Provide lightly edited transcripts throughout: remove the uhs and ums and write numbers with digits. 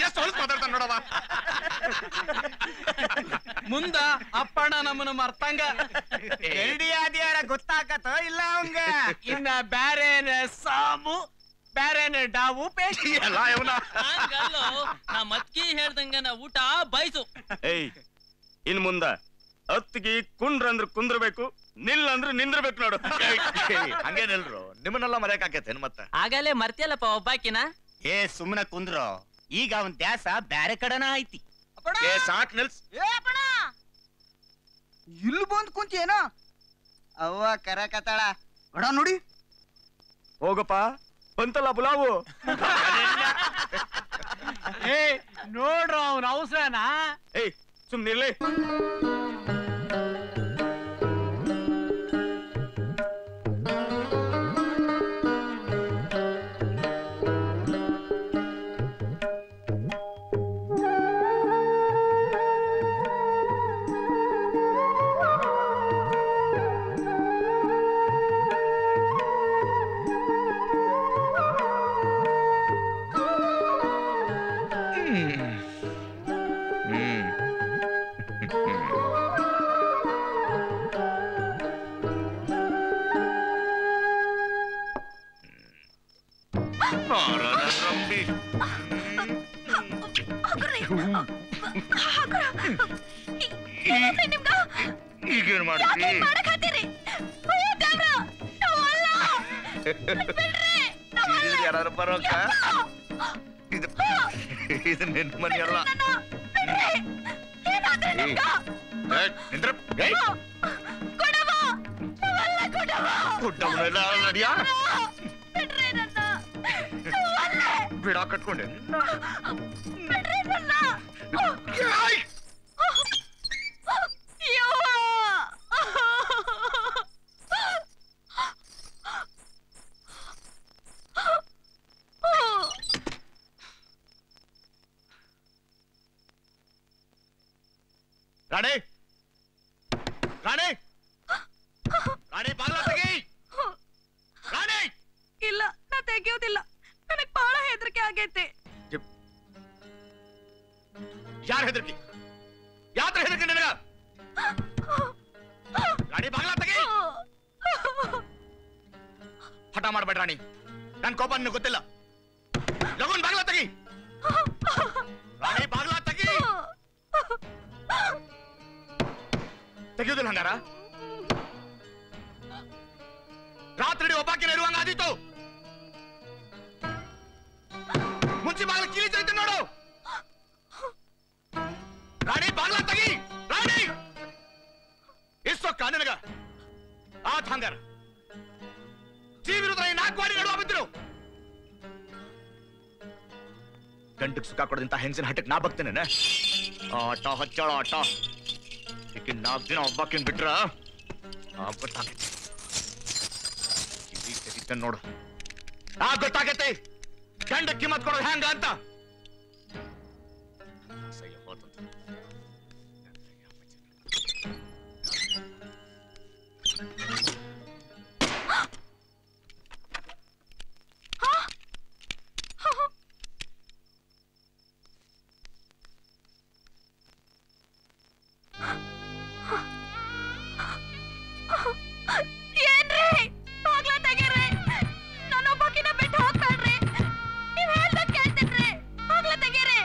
ಎಷ್ಟು ಹೊಲಸ್ ಮಾತಾಡ್ತಾನ ನೋಡವ. ಮುಂದ ಅಪ್ಪಣ್ಣ ನಮ್ಮನ್ನ ಮರ್ತಂಗ ಆದ್ಯಾರ ಗೊತ್ತಾಕತ್ತೋ ಇಲ್ಲ ಅವಂಗ. ಇನ್ನ ಬ್ಯಾರೇನ ಸಾಮು ಬ್ಯಾರೇನ ಡಾವು ಪೇಸ್ಟ್ ಎಲ್ಲ ಇವನ ನಾ ಮತ್ಕಿ ಹೇಳ್ದಂಗ ನಾ ಊಟ ಬಯಸು. ಏಯ್ ಇನ್ ಮುಂದ ಅತ್ತಿಗೆ ಕುಂಡ್ರಂದ್ರ ಕುಂದ್ರಬೇಕು, ನಿಲ್ಲಂದ್ರ ನಿಂದ್ರಬೇಕು ನೋಡು. ಹಂಗೇನಿಲ್ರು, ನಿಮ್ಮನ್ನೆಲ್ಲ ಮರ್ಯಾಕಾಕೇತೇನ್ ಮತ್ತ? ಆಗಲೇ ಮರ್ತಿಯಲ್ಲಪ್ಪ ಒಬ್ಬಾಕಿನ. ಏ ಸುಮ್ಮನೆ ಕುಂದ್ರು, ಈಗ ಅವನ್ ದ್ಯಾಸ ಬ್ಯಾರೆ ಕಡೆನ ಐತಿ. ಸಾಕ್ ನಿಲ್ಸ್. ಇಲ್ಲಿ ಬಂದ್ ಕುಂತೇನೋ ಅವ್ವ ಕರಕತ್ತಾಳ ಗಡ ನೋಡಿ. ಹೋಗಪ್ಪ ಬಂತಲ್ಲ ಬುಲಾವು. ಏ ನೋಡ್ರ ಅವನ ಅವಸರನಾ. ಏಯ್ ಸುಮ್ನಿರ್ಲಿ. ಈಗೇನ್ ಮಾಡ್ತಿ? ಯಾರು ಬರೋಕ? ಇದು ನಿನ್ ಮನಿ ಅಲ್ಲ. ನಡಿಯಾ ಬಿಡ ಕಟ್ಕೊಂಡೆ. ರಾಣಿ ರಾಣಿ ರಾಣಿ ಬಾಗ್ಲ ತೆಗಿ. ರಾಣಿ ಇಲ್ಲ, ನಾ ತೆಗಿಯೋದಿಲ್ಲ. ನನಗ್ ಬಹಳ ಹೆದರಿಕೆ ಆಗೈತೆ. ಯಾರ್ ಹೆದರ್ಕಿ? ಯಾತ್ರ ಹೆದರ್ಕಿ ನಿನಗ? ರಾಣಿ ಬಾಗ್ಲ ತೆಗಿ. ಹಠ ಮಾಡ್ಬೇಡ ರಾಣಿ, ನನ್ ಕೋಪ ನಿನಗೆ ಗೊತ್ತಿಲ್ಲ. ಲಗುನ್ ಬಾಗ್ಲ ತೆಗಿ. ರಾಣಿ ಬಾಗ್ಲ ತೆಗಿ. ತೆಗಿಯೋದಿಲ್ಲ ಹಂಗಾರ? ರಾತ್ರಿ ಒಬ್ಬಾಕಿನ ಇರುವಂಗ ಆದೀತು. ಮುಂಚೆ ಬಾಗ್ಲ ಕೀಲಿತೈತೆ ನೋಡು. ರಾಣಿ ಬಾಗ್ಲ ತೆಗಿ. ರಾಣಿ ಇಷ್ಟೊಕ್ಕ ನಿನಗ ಆತ್ ಹಂಗಾರ ಜೀವಿರುದ್ರ ನಾಲ್ಕು ವಾಡಿ ನಡುವ ಬಿದ್ರು. ಗಂಟಕ್ ಸುಖ ಕೊಡದಿಂತ ಹೆಂಗಸಿನ ಹಟ್ಟಕ್ ನಾ ಬಗ್ತೇನೆ. ಆಟ ಹಚ್ಚಾಳ ಆಟ. ಈಗ 4 ದಿನ ಒಬ್ಬಾಕಿನ್ ಬಿಟ್ರ ಗೊತ್ತಾಗತ್ತೆ ನೋಡು. ಗೊತ್ತಾಗತ್ತೆ ಗಂಡ ಕಿಮ್ಮತ್ ಕೊಡೋದು ಹೆಂಗ ಅಂತ. ಏನ್ರಿ ಬಾಗ್ಲ ತೆಗೀರಿ. ನಾನೊಬ್ಬಾಕಿನ ಬಿಟ್ಟು ಹೋಗ್ಬೇಡ್ರಿ. ನೀವ್ ಹೇಳ್ದಾಗ ಕೇಳ್ತೇನ್ರಿ. ಬಾಗ್ಲ ತೆಗೀರಿ.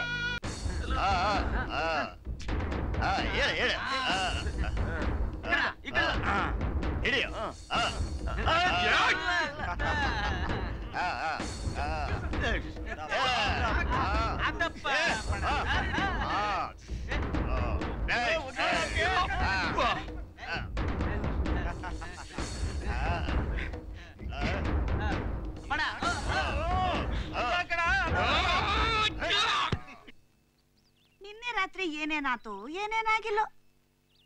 ನಿನ್ನೆ ರಾತ್ರಿ ಏನೇನಾತು ಏನೇನಾಗಿಲ್ಲೋ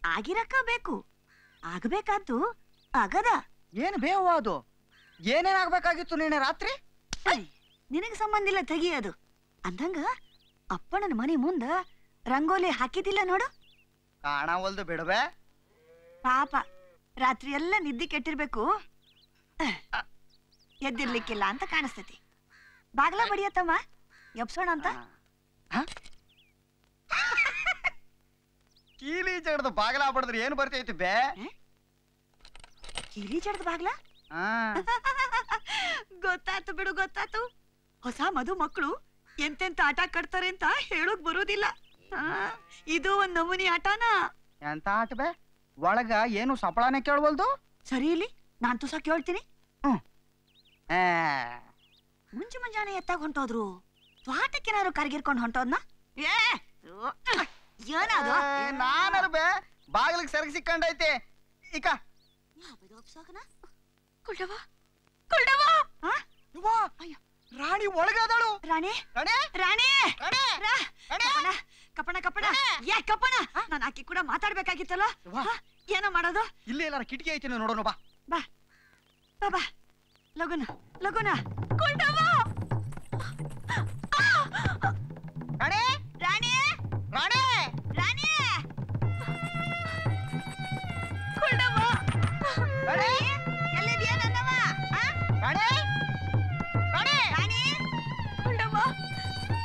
ಆಗಿರಕ್ಕ ಬೇಕು. ಆಗಬೇಕಾದ್ದು ಆಗದ. ಏನ್ ಬೇವು ಅದು? ಏನೇನಾಗ್ಬೇಕಾಗಿತ್ತು ನಿನ್ನೆ ರಾತ್ರಿ? ನಿನಗೆ ಸಂಬಂಧ ಇಲ್ಲ ತೆಗಿಯೋದು. ಅಂದಂಗ ಅಪ್ಪಣ್ಣನ ಮನೆ ಮುಂದ ರಂಗೋಲಿ ಹಾಕಿದಿಲ್ಲ ನೋಡು. ಕಾಣವಲ್ದು ಬಿಡವೆ. ಪಾಪ ರಾತ್ರಿ ಎಲ್ಲ ನಿದ್ದೆ ಕೆಟ್ಟಿರ್ಬೇಕು, ಎದ್ದಿರ್ಲಿಕ್ಕಿಲ್ಲ ಅಂತ ಕಾಣಿಸ್ತೈತಿ. ಬಾಗ್ಲ ಬಡಿಯತ್ತಮ್ಮ ಎಪ್ಸೋಣ ಅಂತ. ಕೀಲಿ ಜಗದ ಬಾಗಲ ಬಡದ್ರೆ ಏನ್ ಬರ್ತೈತಿ ಬೇ? ಕೀಲಿ ಜಡದ ಬಾಗ್ಲ ಗೊತ್ತಾತು ಬಿಡು, ಗೊತ್ತಾತು. ಹೊಸ ಮಧು ಮಕ್ಕಳು ಎಂತೆಂತ ಆಟ ಕಟ್ತಾರೆ ಅಂತ ಹೇಳೋಕ್ ಬರೋದಿಲ್ಲ. ಇದು ಒಂದ್ ನಮೂನಿ ಆಟನಾ? ಎಂತ ಆಟ ಬೇ? ಒಳಗ ಏನು ಸಪಳಾನೆ ಕೇಳ್ವಲ್ದು. ಸರಿ ಇಲ್ಲಿ ನಾನ್ ತುಸ ಕೇಳ್ತೀನಿ. ಮುಂಜಾನೆ ಎತ್ತಾಗ ಹೊಂಟೋದ್ರು, ತ್ವಾಟಕ್ಕೇನಾದ್ರು ಕರ್ಗಿರ್ಕೊಂಡ್ ಹೊಂಟೋದ್ನ? ಏನದು? ನಾನರ್ ಬೇ ಬಾಗಿಲಿಗೆ ಸೆರಗ್ ಸಿಕ್ಕಂಡೈತೆ ಈಕ. ರಾಣಿ ಒಳಗಾದಳು. ರಾಣಿ ರಾಣಿ ರಾಣಿ ರಾಣಿ ಕಪಣ ಕಪಣ ಕಪಣ ಯಾ ಕಪಣ. ನಾನು ಆಕಿ ಕೂಡ ಮಾತಾಡ್ಬೇಕಾಗಿತ್ತಲ್ಲ. ಏನೋ ಮಾಡೋದು? ಇಲ್ಲಿ ಎಲ್ಲಾರ ಕಿಟಕಿ ಐತಿ ನೋಡೋಣ ಬಾ. ಬಾ ಬಾ ಬಾ ಲಗುನ ಲಗುನ. ಕುಂಡವ ರಾಣಿ ರಾಣಿ ರಾಣಿ ರಾಣಿ ಕುಂಡವ ರಾಣಿ ಎಲ್ಲಿದ್ಯಾ ನನ್ನವ? ರಾಣಿ ರಾಣಿ ರಾಣಿ ಕುಂಡವ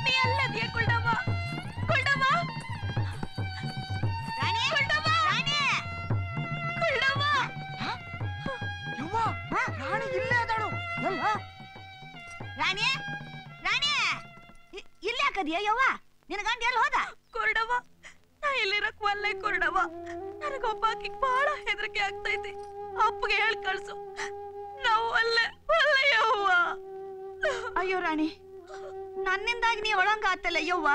ನೀ ಎಲ್ಲದ್ಯಾ ಕುಂಡವ? ಕುಂಡವ ರಾಣಿ ಕುಂಡವ ರಾಣಿ ಕುಂಡವ. ಯವ್ವ ರಾಣಿ ಇಲ್ಲೇ ಅದಾಳು. ರಾಣಿ ರಾಣಿ ಇಲ್ಲಿ ಹಾಕದಿಯ ಯವ್ವ? ನಿನ್ನ ಗಂಡ ಎಲ್ಲಿ ಹೋದ? ಕುರುಡವ ನಾ ಇಲ್ಲಿರಕ್ ಒಲ್ಲೆ ಕುರುಡವ. ನನಗೊಬ್ಬಾಕಿ ಬಹಳ ಹೆದರಿಕೆ ಆಗ್ತೈತಿ. ಅಪ್ಪಗೆ ಹೇಳಿ ಕಳ್ಸು. ನಾವು ಒಲ್ಲೆ ಒಲ್ಲೆ ಯವ್ವ. ಅಯ್ಯೋ ರಾಣಿ, ನನ್ನಿಂದಾಗಿ ನೀ ಒಳಂಗ ಆತಲ್ಲ ಯವ್ವ.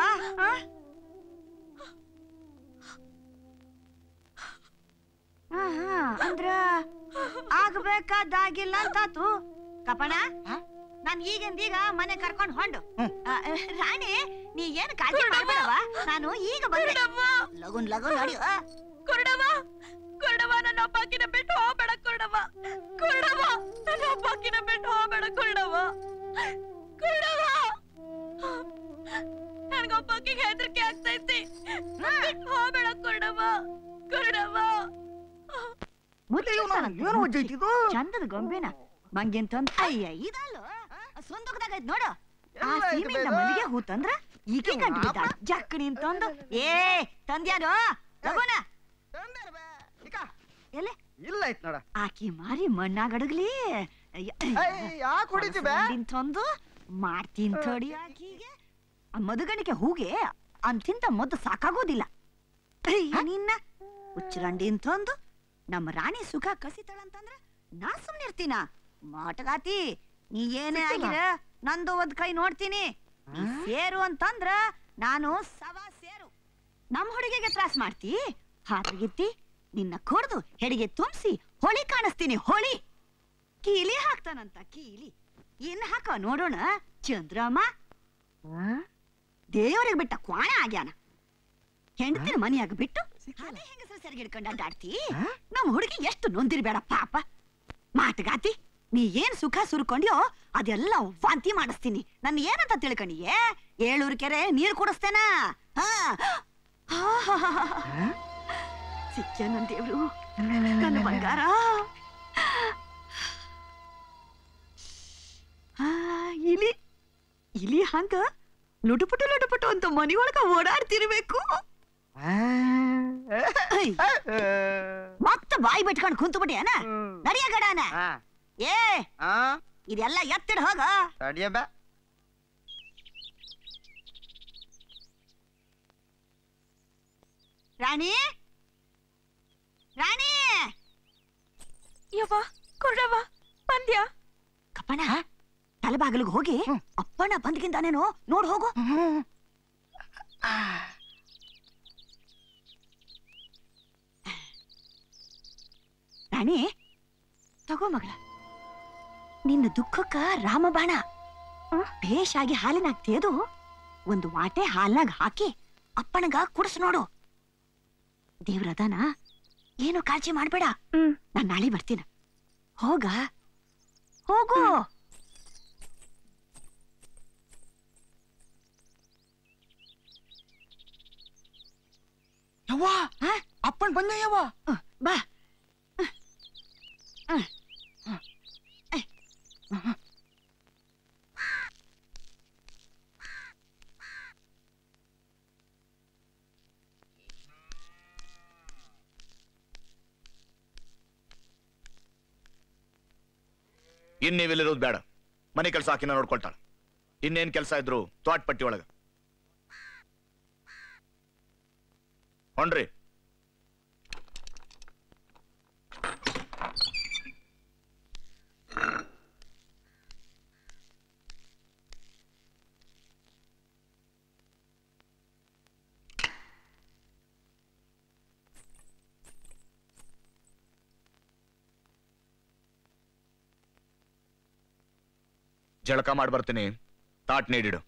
ಅಂದ್ರ ಆಗ್ಬೇಕಾದಾಗಿಲ್ಲ ಅಂತಾತು. ಕಪಣ ನಾನ್ ಈಗಿಂದೀಗ ಮನೆ ಕರ್ಕೊಂಡ್ ಹೊಂಡು. ರಾಣಿ ನೀ ಏನ್ ಕಾಳಜಿ ಮಾಡ್ಬೇಡವ, ನಾನು ಈಗ ಬಂದೆ. ಲಗುನ್ ಲಗುನ್ ನೋಡಿ. ಕುರುಡವ ಕುರುಡವ ನನ್ನ ಒಬ್ಬಾಕಿನ ಬಿಟ್ಟು ಹೋಗ್ಬೇಡ ಕುರುಡವ. ಕುರುಡವ ನನ್ನ ಒಬ್ಬಾಕಿನ ಬಿಟ್ಟು ಹೋಗ್ಬೇಡ ಕುರುಡವ. ಕುರುಡವ ನನ್ಗೊಬ್ಬಾಕಿಗೆ ಹೆದರಿಕೆ ಆಗ್ತೈತಿ. ಬಿಟ್ಟು ಹೋಗ್ಬೇಡ ಕುರುಡವ. ಕುರುಡವ ಚಂದದ ಗೊಂಬೆನ ಮಂಗೆಂತ ಅಯ್ಯ ಇದಲ್ಲ ಸಂದುಕದಾಗ ನೋಡು. ಆ ಸೀಮೆಯಿಂದ ಮಲ್ಲಿಗೆ ಹೂ ತಂದ್ರ ಈಕೆ ಗಂಟು ಬಿದ್ದಾಳ ಜಕ್ಕಣಿ ಅಂತಂದು. ಏ ತಂದ್ಯಾನು ಲಗುನ ಎಲ್ಲೆ ಇಲ್ಲ ಐತ್ ನೋಡ. ಆಕಿ ಮಾರಿ ಮಣ್ಣಾಗಡಗ್ಲಿ ಯಾಕೆ ಹೊಡಿತಿ ಬೇ? ತಂದು ಮಾಡ್ತೀನಿ ತಡಿ. ಆಕಿಗೆ ಆ ಮದುಗಣಿಕೆ ಹೂಗೆ ಅಂತಿಂತ ಮದ್ದು ಸಾಕಾಗೋದಿಲ್ಲ. ನಿನ್ನ ಹುಚ್ಚರಂಡಿನ್ ತಂದು ನಮ್ಮ ರಾಣಿ ಸುಖ ಕಸಿತಾಳಂತಂದ್ರ ನಾ ಸುಮ್ನಿರ್ತೀನ? ಮಾಟಗಾತಿ ನೀ ಏನೇ ಆಗಿರ ನಂದು ಒಂದ್ ಕೈ ನೋಡ್ತೀನಿ. ನೀ ಸೇರು ಅಂತಂದ್ರ ನಾನು ಸವಾ ಸೇರು. ನಮ್ ಹುಡುಗಿಗೆ ತ್ರಾಸ್ ಮಾಡ್ತಿ? ಹಾದ್ರಗಿತ್ತಿ ನಿನ್ನ ಕೊಡ್ದು ಹೆಡಿಗೆ ತುಂಬಿಸಿ ಹೊಳಿ ಕಾಣಿಸ್ತೀನಿ. ಹೊಳಿ ಕೀಲಿ ಹಾಕ್ತಾನಂತ ಕೀಲಿ. ಇನ್ ಹಾಕ ನೋಡೋಣ. ಚಂದ್ರಮ್ಮ ದೇವರಿಗೆ ಬಿಟ್ಟ ಕ್ವಾಣ ಆಗ್ಯಾನ. ಹೆಂಡತಿನ ಮನೆಯಾಗ ಬಿಟ್ಟು ಅದೇ ಹೆಂಗಸರು ಸೆರಗಿಡ್ಕೊಂಡ ಅಡ್ಡಾಡ್ತಿ. ನಮ್ ಹುಡುಗಿ ಎಷ್ಟು ನೊಂದಿರ್ಬೇಡ ಪಾಪ. ಮಾತಗಾತಿ ನೀ ಏನ್ ಸುಖ ಸುರ್ಕೊಂಡ್ಯೋ ಅದೆಲ್ಲ ವಾಂತಿ ಮಾಡಿಸ್ತೀನಿ. ನನ್ನ ಏನಂತ ತಿಳ್ಕೊಂಡಿಯೇ? 7 ಕೆರೆ ನೀರು ಕುಡಿಸ್ತೇನ. ಸಿಕ್ಕ ನನ್ ದೇವ್ರು, ನನ್ನ ಬಂಗಾರ. ಇಲಿ ಇಲಿ ಹಂಗ ಲುಟುಪುಟು ಲುಟುಪುಟು ಅಂತ ಮನೆಯೊಳಗ ಓಡಾಡ್ತಿರ್ಬೇಕು. ಮತ್ತ ಬಾಯಿ ಬಿಟ್ಕೊಂಡು ಕುಂತು ಬಿಟ್ಟಿಯನ? ನಡಿಯ ಗಡಾನ. ಏ ಇದೆಲ್ಲ ಎತ್ತಿಡ್ ಹೋಗ. ತಡಿಯ ಬೇ. ರಾಣಿ ರಾಣಿ ಯವ್ವ ಕೊಡವ ಬಂದ್ಯಾ? ಕಪ್ಪಣ ತಲೆಬಾಗಿಲಿಗೆ ಹೋಗಿ ಅಪ್ಪಣ್ಣ ಬಂದ್ಗಿಂತಾನೇನೋ ನೋಡ್ ಹೋಗು. ರಾಣಿ ತಗೋ ಮಗಳ, ನಿನ್ನ ದುಃಖಕ್ಕ ರಾಮಬಾಣ. ಭೇಷಾಗಿ ಹಾಲಿನಾಗ ತೇದು ಒಂದು ವಾಟೆ ಹಾಲ್ನಾಗ ಹಾಕಿ ಅಪ್ಪಣಗ ಕುಡಿಸ್ ನೋಡು. ದೇವ್ರದಾನ, ಏನು ಕಾಳಜಿ ಮಾಡ್ಬೇಡ. ನಾನ್ ನಾಳೆ ಬರ್ತೀನ. ಹೋಗ ಹೋಗು. ಯವ್ವ ಅಪ್ಪನ್ ಬಂದ ಯವ್ವ. ಬಾ. ಇನ್ ನೀವಿಲ್ಲಿರೋದು ಬೇಡ. ಮನೆ ಕೆಲಸ ಹಾಕಿನ ನೋಡ್ಕೊಳ್ತಾಳ. ಇನ್ನೇನ್ ಕೆಲಸ ಇದ್ರು ತ್ವಾಟ್ ಪಟ್ಟಿ ಒಳಗ ಹೊಂಡ್ರಿ. ಜಳಕ ಮಾಡಿ ಬರ್ತೀನಿ. ತಾಟ್ ನೀಡಿಡು.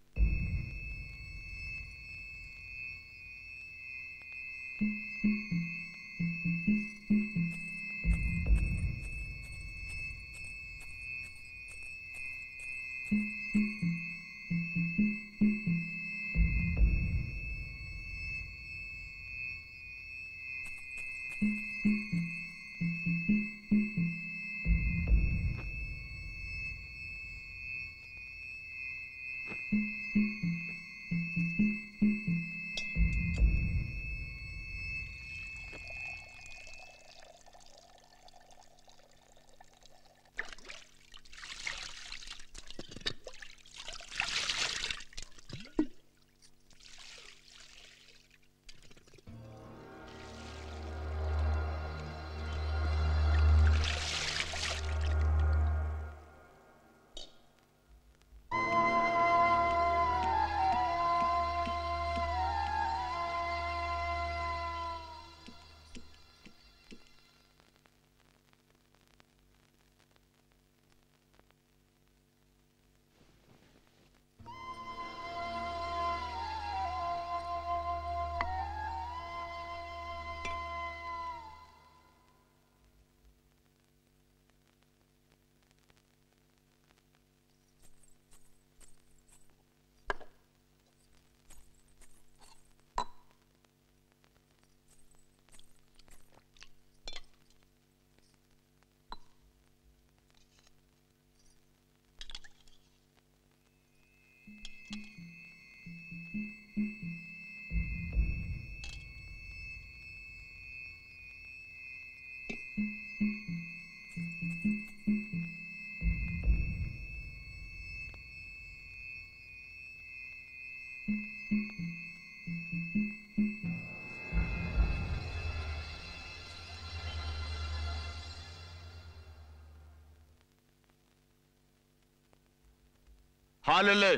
ಹಾಲಲ್ಲೇ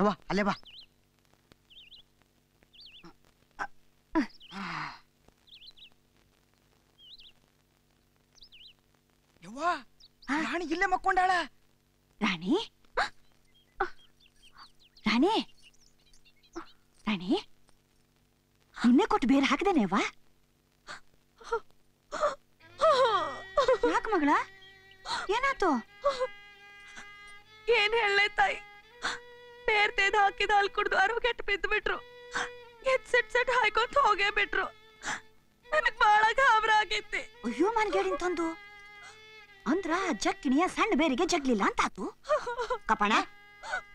ಅವ್ವ ಅಲ್ಲೇ ಬಾ. ಯವ್ವ ರಾಣಿ ಇಲ್ಲೇ ಮಕ್ಕೊಂಡಾಳ. ರಾಣಿ ರಾಣಿ ರಾಣಿ ನಿನ್ನೆ ಕೊಟ್ಟು ಬೇರೆ ಹಾಕಿದೇನೇವಾ? ಯಾಕೆ ಮಗಳ ಏನಾಯ್ತು? ಏನ್ ಹೇಳಲೆ ತಾಯಿ, ಬೇರ್ತೆದ್ ಹಾಕಿದ ಹಾಲ್ ಕುಡ್ದು ಅರ್ವ ಕೆಟ್ಟು ಬಿದ್ದು ಬಿಟ್ರು. ಸೆಟ್ ಹಾಯ್ಕೊಂತ ಹೋಗೇ ಬಿಟ್ರು. ನನಗ್ ಬಾಳ ಗಾಬರ ಆಗೈತಿ. ಅಯ್ಯೋ ಮನ್ಗೇಡಿನ್ ತಂದು ಅಂದ್ರ ಜಕ್ಕಿಣಿಯ ಸಣ್ಣ ಬೇರಿಗೆ ಜಗ್ಲಿಲ್ಲ ಅಂತಾತು. ಕಪಣ,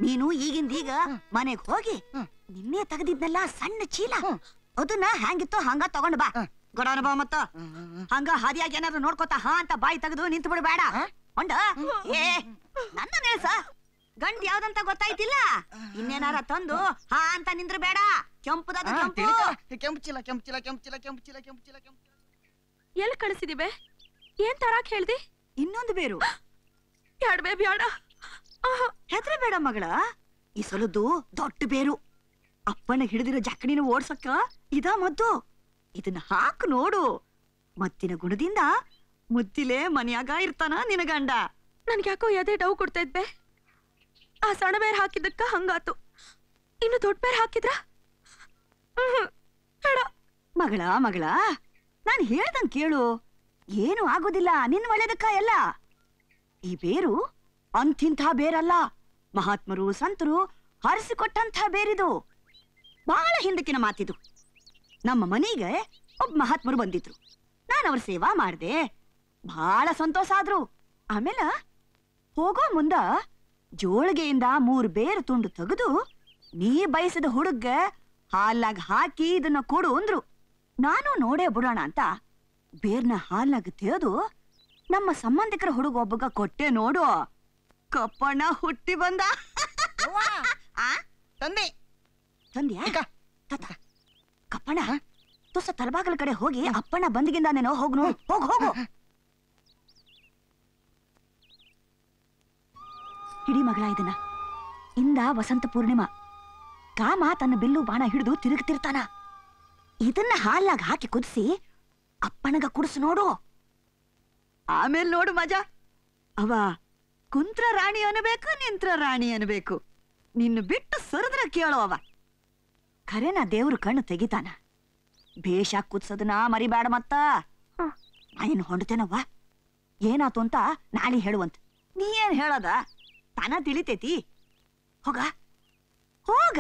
ನೀನು ಈಗಿಂದೀಗ ಮನೆಗ್ ಹೋಗಿ ನಿನ್ನೆ ತೆಗೆದಿದ್ನಲ್ಲ ಸಣ್ಣ ಚೀಲ, ಅದನ್ನ ಹ್ಯಾಂಗಿತ್ತು ಹಂಗ ತಗೊಂಡ್ ಬಾ. ಗೊಡವನ ಬಾ ಮತ್ತ ಹಂಗ ಹಾದಿಯಾಗಿ ಏನಾದ್ರು ನೋಡ್ಕೋತಾ ಹಾ ಅಂತ ಬಾಯಿ ತೆಗೆದು ನಿಂತು ಬಿಡಬೇಡ. ಹೊಂಡ ಏ ನನ್ನ ನೆಲ್ಸ ಗಂಡ್ ಯಾವ್ದಂತ ಗೊತ್ತಾಯ್ತಿಲ್ಲ. ಇನ್ನೇನಾರ ತಂದು ಹಾ ಅಂತ ನಿಂದ್ರ ಬೇಡ. ಕೆಂಪುದಾದ ಕೆಂಪು. ಕೆಂಪು ಚೀಲ ಕೆಂಪು ಚೀಲ ಕೆಂಪು ಚೀಲ ಕೆಂಪು ಚೀಲ ಕೆಂಪು ಚೀಲ ಕೆಂಪು ಚೀಲ. ಎಲ್ಲಿ ಕಳಿಸಿದಿವೆ? ಏನ್ ತರಾಕ್ ಹೇಳ್ದಿ? ಇನ್ನೊಂದು ಬೇರು. ಬ್ಯಾಡ್ಬೇ ಬ್ಯಾಡ. ಹೆದ್ರ ಬೇಡ ಮಗಳ, ಈ ಸಲದ್ದು ದೊಡ್ಡ ಬೇರು. ಅಪ್ಪನ ಹಿಡಿದಿರೋ ಜಕ್ಕಣಿನ ಓಡ್ಸಕ್ಕ ಇದ ಮದ್ದು. ಇದನ್ನ ಹಾಕು ನೋಡು. ಮತ್ತಿನ ಗುಣದಿಂದ ಮುದ್ದಿಲೆ ಮನ್ಯಾಗ ಇರ್ತಾನ ನಿನ ಗಂಡ. ನನ್ಗ್ಯಾಕೋ ಎದೆ ಡವ್ ಕೊಡ್ತಾ ಇದ್ಬೆ. ಆ ಸಣ್ಣ ಬೇರ್ ಹಾಕಿದ್ದಕ್ಕ ಹಂಗಾತು. ಇನ್ನು ದೊಡ್ಡ ಬೇರ್ ಹಾಕಿದ್ರ ಬೇಡ. ಮಗಳ ಮಗಳ ನಾನ್ ಹೇಳ್ದಂಗ್ ಕೇಳು. ಏನು ಆಗೋದಿಲ್ಲ, ನಿನ್ ಒಳ್ಳೇದಕ್ಕ ಎಲ್ಲ. ಈ ಬೇರು ಅಂತಿಂಥ ಬೇರಲ್ಲ. ಮಹಾತ್ಮರು ಸಂತರು ಹರಿಸಿಕೊಟ್ಟಂಥ ಬೇರಿದು. ಬಹಳ ಹಿಂದಕ್ಕಿನ ಮಾತಿದು. ನಮ್ಮ ಮನೆಗೆ ಒಬ್ಬ ಮಹಾತ್ಮರು ಬಂದಿದ್ರು. ನಾನು ಅವ್ರ ಸೇವಾ ಮಾಡ್ದೆ. ಬಹಳ ಸಂತೋಷ ಆದ್ರು. ಆಮೇಲೆ ಹೋಗೋ ಮುಂದ ಜೋಳಿಗೆಯಿಂದ 3 ಬೇರು ತುಂಡು ತೆಗೆದು ನೀ ಬಯಸಿದ ಹುಡುಗ ಹಾಲಾಗ ಹಾಕಿ ಇದನ್ನ ಕೊಡು ಅಂದ್ರು. ನಾನು ನೋಡೇ ಬಿಡೋಣ ಅಂತ ಬೇರ್ನ ಹಾಲಾಗ ತೆಗೆದು ನಮ್ಮ ಸಂಬಂಧಿಕರ ಹುಡುಗ ಒಬ್ಬಗ ಕೊಟ್ಟೆ ನೋಡು. ಕಪ್ಪಣ್ಣ ಹುಟ್ಟಿ ಬಂದ. ತಂದೆ ತಂದ್ಯಾ? ಕಪ್ಪಣ್ಣ ತುಸ ತಲಬಾಗಲ ಕಡೆ ಹೋಗಿ ಅಪ್ಪಣ್ಣ ಬಂದಿಗಿಂದಾನೇನೋ ಹೋಗ್ ನೋಡು. ಹೋಗು ಹೋಗು. ಹಿಡಿ ಮಗಳ ಇದನ್ನ. ಇಂದ ವಸಂತ ಪೂರ್ಣಿಮಾ. ಕಾಮ ತನ್ನ ಬಿಲ್ಲು ಬಾಣ ಹಿಡಿದು ತಿರುಗ್ತಿರ್ತಾನ. ಇದನ್ನ ಹಾಲಾಗ ಹಾಕಿ ಕುದಿಸಿ ಅಪ್ಪಣಗ ಕುಡಿಸು ನೋಡು. ಆಮೇಲೆ ನೋಡು ಮಜಾ. ಅವ ಕುಂತ್ರ ರಾಣಿ ಅನ್ಬೇಕು, ನಿಂತ್ರ ರಾಣಿ ಅನ್ಬೇಕು. ನಿನ್ನ ಬಿಟ್ಟು ಸರಿದ್ರ ಕೇಳೋ ಅವ. ಖರೇನ ದೇವ್ರು ಕಣ್ಣು ತೆಗಿತಾನ. ಬೇಷ ಕುದ್ಸೋದನ್ನ ಮರಿಬೇಡ ಮತ್ತ. ನಾನೇನು ಹೊಂಡ್ತೇನವ್ವ. ಏನಾತು ಅಂತ ನಾಳೆ ಹೇಳುವಂತ. ನೀ ಏನ್ ಹೇಳದ ತಾನ ತಿಳಿತೈತಿ. ಹೋಗ ಹೋಗ.